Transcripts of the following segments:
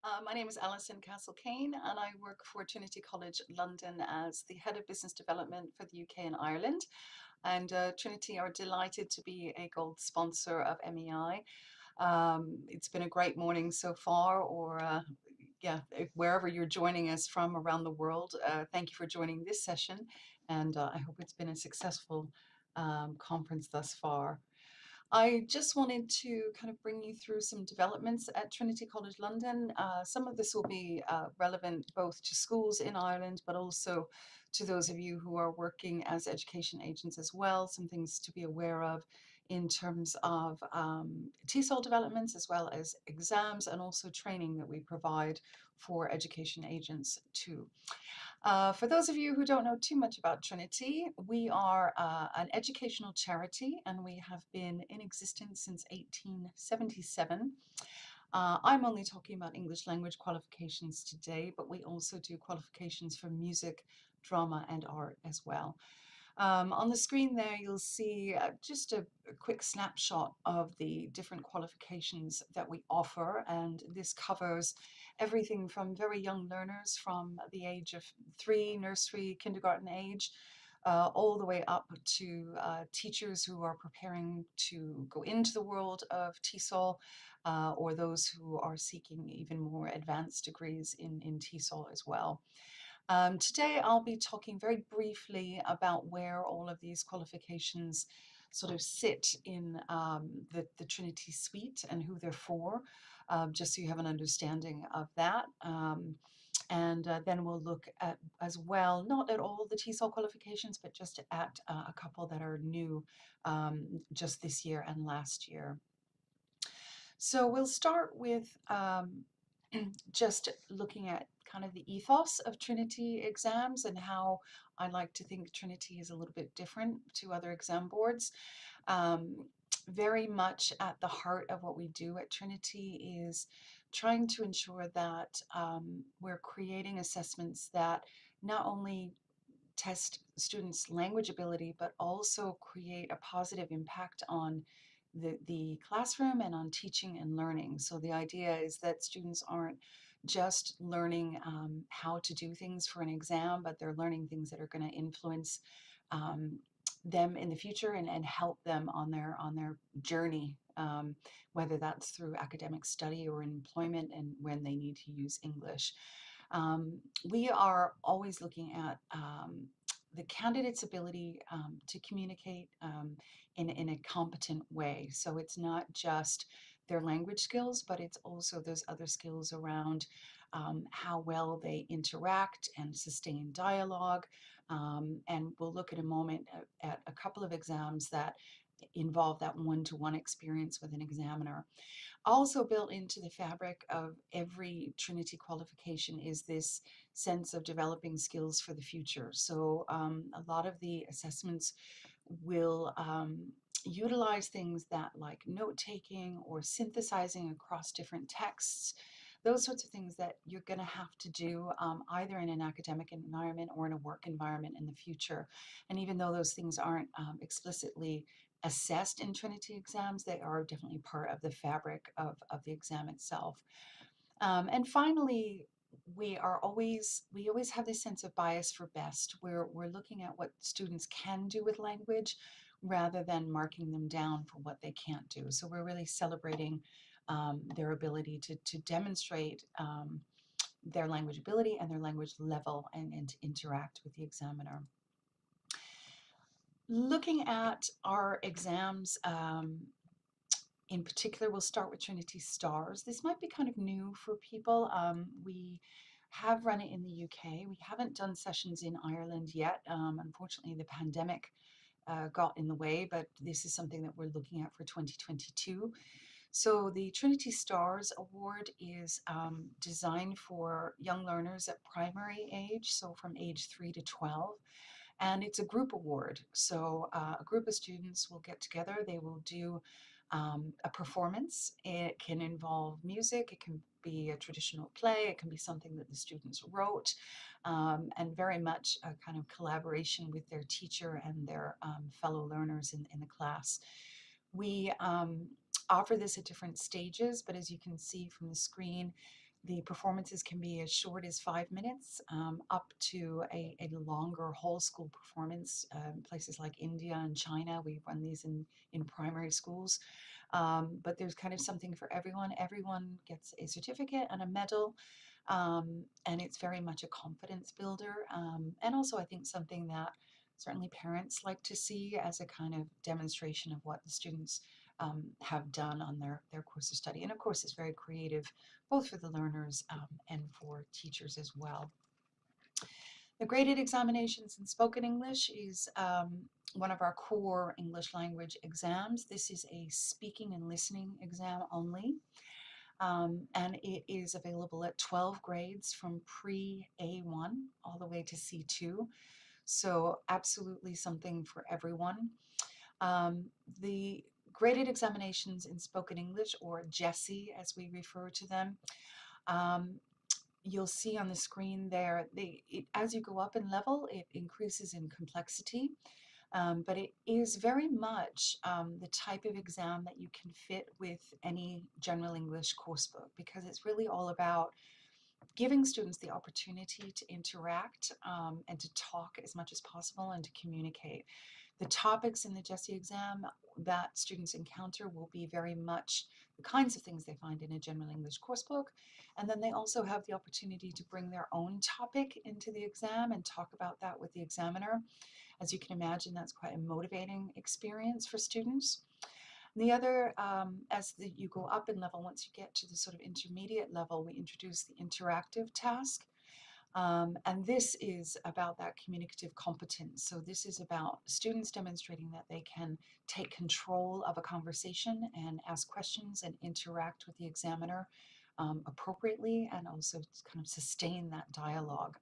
My name is Alison Castle-Kane, and I work for Trinity College London as the Head of Business Development for the UK and Ireland. And Trinity are delighted to be a gold sponsor of MEI. It's been a great morning so far, wherever you're joining us from around the world. Thank you for joining this session, and I hope it's been a successful conference thus far. I just wanted to kind of bring you through some developments at Trinity College London. Some of this will be relevant both to schools in Ireland, but also to those of you who are working as education agents as well. Some things to be aware of in terms of TESOL developments, as well as exams, and also training that we provide for education agents too. For those of you who don't know too much about Trinity, we are an educational charity, and we have been in existence since 1877. I'm only talking about English language qualifications today, but we also do qualifications for music, drama, and art as well. On the screen there, you'll see just a quick snapshot of the different qualifications that we offer, and this covers everything from very young learners from the age of 3, nursery, kindergarten age, all the way up to teachers who are preparing to go into the world of TESOL, or those who are seeking even more advanced degrees in TESOL as well. Today I'll be talking very briefly about where all of these qualifications sort of sit in the Trinity suite and who they're for, just so you have an understanding of that. And then we'll look at as well, not at all the TESOL qualifications, but just at a couple that are new just this year and last year. So we'll start with just looking at kind of the ethos of Trinity exams and how I like to think Trinity is a little bit different to other exam boards. Very much at the heart of what we do at Trinity is trying to ensure that we're creating assessments that not only test students' language ability, but also create a positive impact on the classroom and on teaching and learning. So the idea is that students aren't just learning how to do things for an exam, but they're learning things that are going to influence them in the future and help them on their journey, whether that's through academic study or employment and when they need to use English. We are always looking at the candidate's ability to communicate in a competent way. So it's not just their language skills, but it's also those other skills around how well they interact and sustain dialogue. And we'll look at a moment at a couple of exams that involve that one-to-one experience with an examiner. Also built into the fabric of every Trinity qualification is this sense of developing skills for the future. So a lot of the assessments will utilize things that like note-taking or synthesizing across different texts, those sorts of things that you're going to have to do either in an academic environment or in a work environment in the future. And even though those things aren't explicitly assessed in Trinity exams, they are definitely part of the fabric of the exam itself. And finally, we always have this sense of bias for best, where we're looking at what students can do with language rather than marking them down for what they can't do. So we're really celebrating their ability to demonstrate their language ability and their language level and to interact with the examiner. Looking at our exams, in particular, we'll start with Trinity Stars. This might be kind of new for people. We have run it in the UK. We haven't done sessions in Ireland yet. Unfortunately, the pandemic got in the way, but this is something that we're looking at for 2022. So the Trinity Stars Award is designed for young learners at primary age, so from age 3 to 12. And it's a group award. So a group of students will get together, they will do a performance. It can involve music, it can be a traditional play, it can be something that the students wrote, and very much a kind of collaboration with their teacher and their fellow learners in the class. We offer this at different stages, but as you can see from the screen, The performances can be as short as 5 minutes, up to a longer whole school performance. Places like India and China, we run these in primary schools. But there's kind of something for everyone. Everyone gets a certificate and a medal, and it's very much a confidence builder. And also, I think something that certainly parents like to see as a kind of demonstration of what the students have done on their course of study. And of course, it's very creative, both for the learners and for teachers as well. The graded examinations in spoken English is one of our core English language exams. This is a speaking and listening exam only, and it is available at 12 grades from pre-A1 all the way to C2. So absolutely something for everyone. The graded examinations in spoken English, or GESE as we refer to them, um, you'll see on the screen there, as you go up in level, it increases in complexity, but it is very much the type of exam that you can fit with any general English course book, because it's really all about giving students the opportunity to interact and to talk as much as possible and to communicate. The topics in the GESE exam that students encounter will be very much the kinds of things they find in a general English course book. And then they also have the opportunity to bring their own topic into the exam and talk about that with the examiner. As you can imagine, that's quite a motivating experience for students. And the other, you go up in level, once you get to the sort of intermediate level, we introduce the interactive task. And this is about that communicative competence. So this is about students demonstrating that they can take control of a conversation and ask questions and interact with the examiner appropriately, and also kind of sustain that dialogue.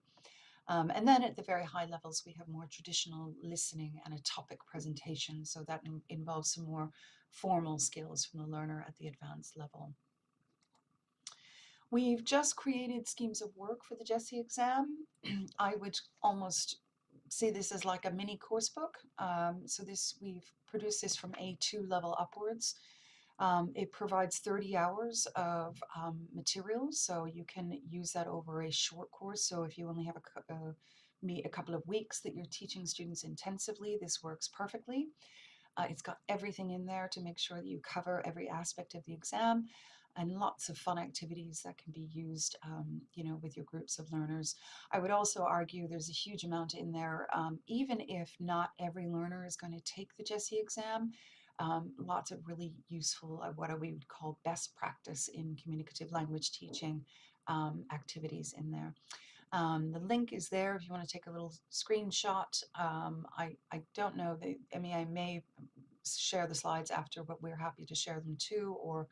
And then at the very high levels, we have more traditional listening and a topic presentation. So that involves some more formal skills from the learner at the advanced level. We've just created schemes of work for the GESE exam. I would almost see this as like a mini course book. So we've produced this from A2 level upwards. It provides 30 hours of materials, so you can use that over a short course. So if you only have a couple of weeks that you're teaching students intensively, this works perfectly. It's got everything in there to make sure that you cover every aspect of the exam, and lots of fun activities that can be used, with your groups of learners. I would also argue there's a huge amount in there, even if not every learner is going to take the GESE exam. Lots of really useful, what we would call best practice in communicative language teaching activities in there. The link is there if you want to take a little screenshot. I don't know, I may share the slides after, but we're happy to share them too, or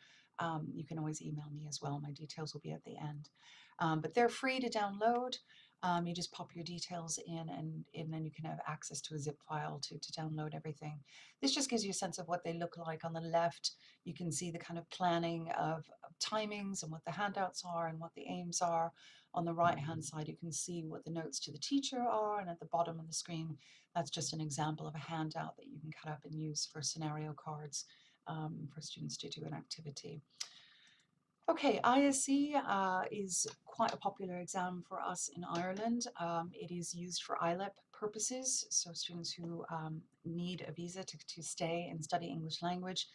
you can always email me as well. My details will be at the end. But they're free to download. You just pop your details in, and then you can have access to a zip file to download everything. This just gives you a sense of what they look like. On the left, you can see the kind of planning of timings and what the handouts are and what the aims are. On the right hand side, you can see what the notes to the teacher are, and at the bottom of the screen, that's just an example of a handout that you can cut up and use for scenario cards for students to do an activity. Okay, ISE is quite a popular exam for us in Ireland. It is used for ILEP purposes, so students who need a visa to stay and study English language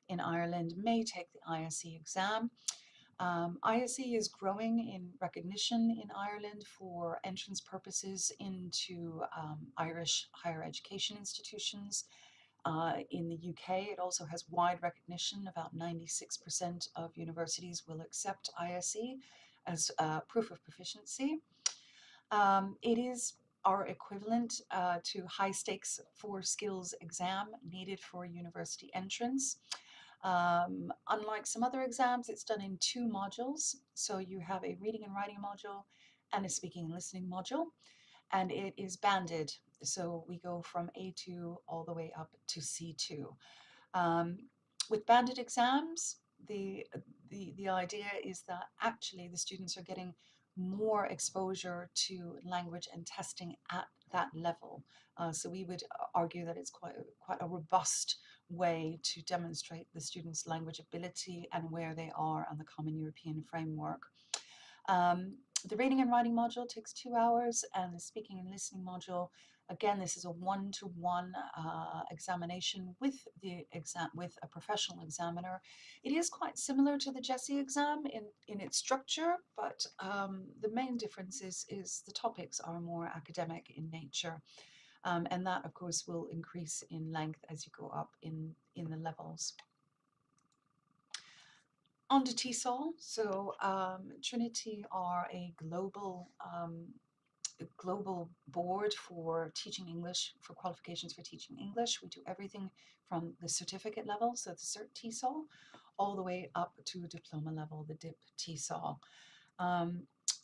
in Ireland may take the ISE exam. ISE is growing in recognition in Ireland for entrance purposes into Irish higher education institutions. In the UK, it also has wide recognition. About 96% of universities will accept ISE as proof of proficiency. It is our equivalent to high stakes 4 skills exam needed for university entrance. Unlike some other exams, it's done in 2 modules. So you have a reading and writing module and a speaking and listening module, and it is banded. So we go from A2 all the way up to C2. With banded exams, the idea is that actually the students are getting more exposure to language and testing at that level. So we would argue that it's quite a robust way to demonstrate the students' language ability and where they are on the Common European Framework. The reading and writing module takes 2 hours, and the speaking and listening module, again, this is a one-to-one examination with with a professional examiner. It is quite similar to the GESE exam in its structure, but the main difference is the topics are more academic in nature. And that, of course, will increase in length as you go up in the levels. On to TESOL. So Trinity are a global board for teaching English, for qualifications for teaching English. We do everything from the certificate level, so the Cert TESOL, all the way up to diploma level, the DIP TESOL.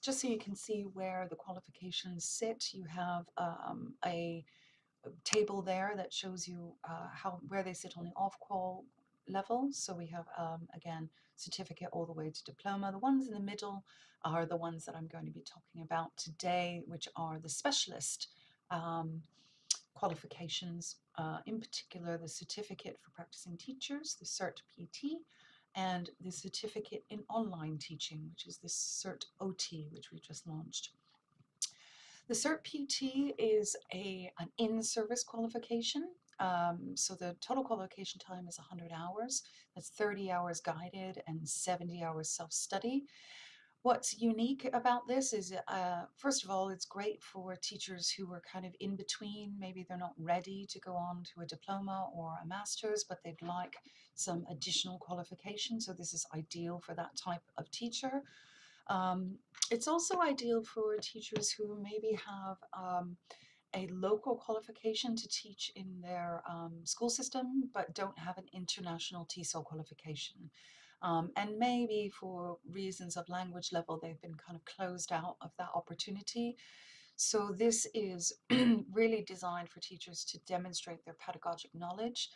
Just so you can see where the qualifications sit, you have a table there that shows you where they sit on the off-qual level. So we have, again, certificate all the way to diploma. The ones in the middle are the ones that I'm going to be talking about today, which are the specialist qualifications, in particular the certificate for practicing teachers, the Cert PT, and the certificate in online teaching, which is the Cert OT, which we just launched. The Cert PT is an in-service qualification. So the total qualification time is 100 hours. That's 30 hours guided and 70 hours self-study. What's unique about this is, first of all, it's great for teachers who are kind of in between. Maybe they're not ready to go on to a diploma or a master's, but they'd like some additional qualification. So this is ideal for that type of teacher. It's also ideal for teachers who maybe have a local qualification to teach in their school system, but don't have an international TESOL qualification. And maybe for reasons of language level, they've been kind of closed out of that opportunity. So this is really designed for teachers to demonstrate their pedagogic knowledge.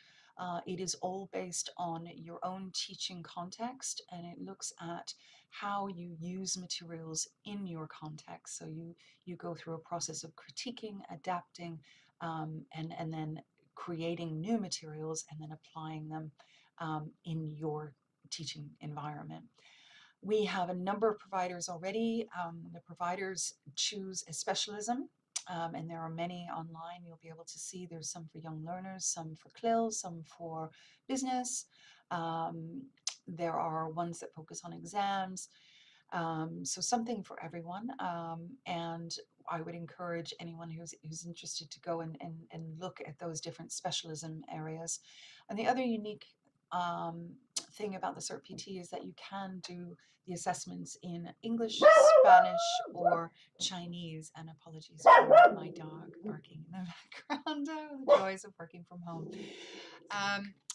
It is all based on your own teaching context, and it looks at how you use materials in your context. So you go through a process of critiquing, adapting, and then creating new materials and then applying them in your teaching environment. We have a number of providers already. The providers choose a specialism, and there are many online. You'll be able to see there's some for young learners, some for CLIL, some for business. There are ones that focus on exams. So something for everyone. And I would encourage anyone who's interested to go and look at those different specialism areas. And the other unique thing about the Cert PT is that you can do the assessments in English, Spanish, or Chinese. And apologies for my dog barking in the background. The joys of working from home.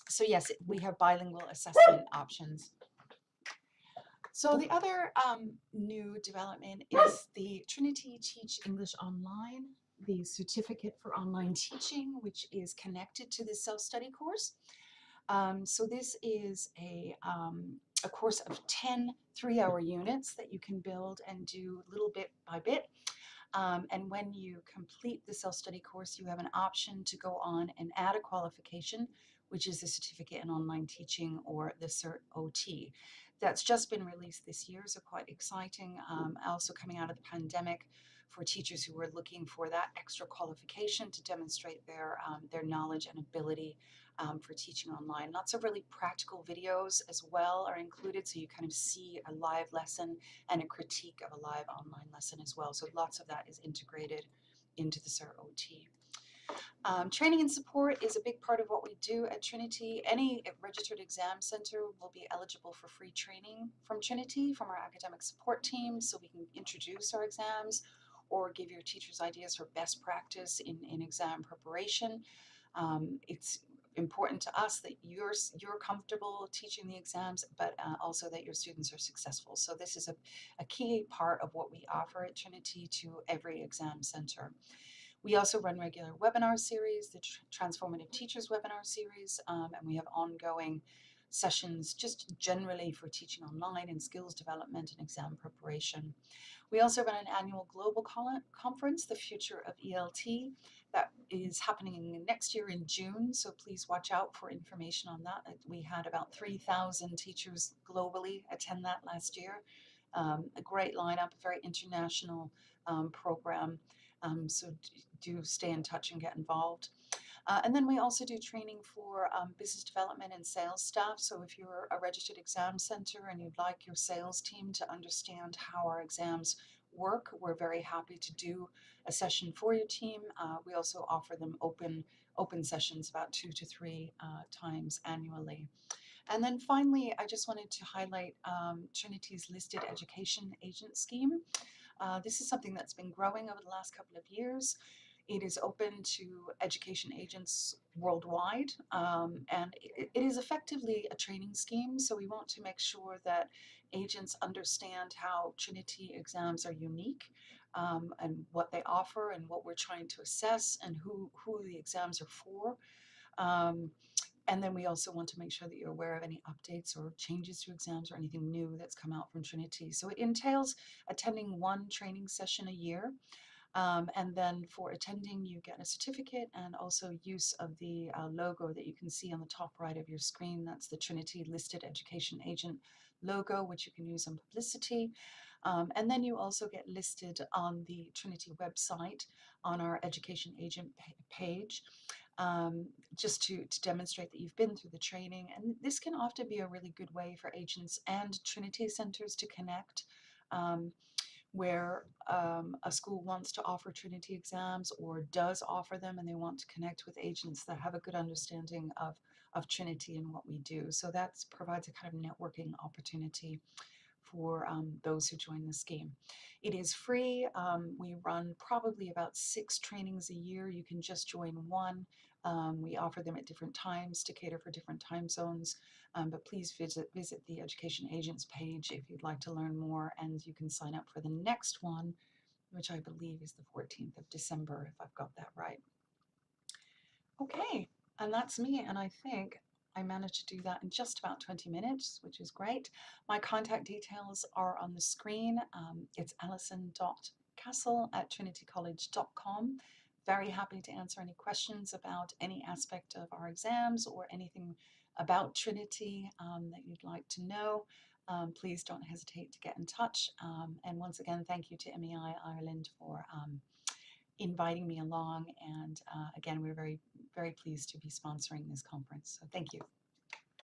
So yes, we have bilingual assessment options. So the other new development is the Trinity Teach English Online, the certificate for online teaching, which is connected to the self-study course. So this is a course of 10 3-hour units that you can build and do little bit by bit. And when you complete the self-study course, you have an option to go on and add a qualification, which is the certificate in online teaching, or the Cert OT. That's just been released this year, so quite exciting. Also coming out of the pandemic, for teachers who are looking for that extra qualification to demonstrate their knowledge and ability for teaching online. Lots of really practical videos as well are included, so you kind of see a live lesson and a critique of a live online lesson as well. So lots of that is integrated into the Cert OT. Training and support is a big part of what we do at Trinity. Any registered exam center will be eligible for free training from Trinity, from our academic support team, so we can introduce our exams or give your teachers ideas for best practice in exam preparation. It's important to us that you're comfortable teaching the exams, but also that your students are successful. So this is a key part of what we offer at Trinity to every exam center. We also run regular webinar series, the Transformative Teachers webinar series, and we have ongoing sessions just generally for teaching online and skills development and exam preparation. We also run an annual global conference, The Future of ELT, that is happening next year in June, so please watch out for information on that. We had about 3,000 teachers globally attend that last year, A great lineup, a very international program. So do stay in touch and get involved. And then we also do training for business development and sales staff. So if you're a registered exam center and you'd like your sales team to understand how our exams work, we're very happy to do a session for your team. We also offer them open sessions about 2 to 3 times annually. And then finally, I just wanted to highlight Trinity's listed education agent scheme. This is something that's been growing over the last couple of years. It is open to education agents worldwide, and it is effectively a training scheme. So we want to make sure that agents understand how Trinity exams are unique, and what they offer and what we're trying to assess and who the exams are for. Um, and then we also want to make sure that you're aware of any updates or changes to exams or anything new that's come out from Trinity. So it entails attending one training session a year. And then for attending, you get a certificate and also use of the logo that you can see on the top right of your screen. That's the Trinity Listed Education Agent logo, which you can use on publicity. And then you also get listed on the Trinity website on our Education Agent page, just to demonstrate that you've been through the training. And this can often be a really good way for agents and Trinity centers to connect. Where a school wants to offer Trinity exams or does offer them, and they want to connect with agents that have a good understanding of Trinity and what we do. So that provides a kind of networking opportunity for those who join the scheme. It is free. We run probably about 6 trainings a year. You can just join one. We offer them at different times to cater for different time zones. But please visit the Education Agents page if you'd like to learn more, and you can sign up for the next one, which I believe is the 14th of December, if I've got that right. Okay, and that's me, and I think I managed to do that in just about 20 minutes, which is great. My contact details are on the screen. It's alison.castle@trinitycollege.com. Very happy to answer any questions about any aspect of our exams or anything about Trinity that you'd like to know. Please don't hesitate to get in touch. And once again, thank you to MEI Ireland for inviting me along. And again, we're very, very pleased to be sponsoring this conference. So thank you.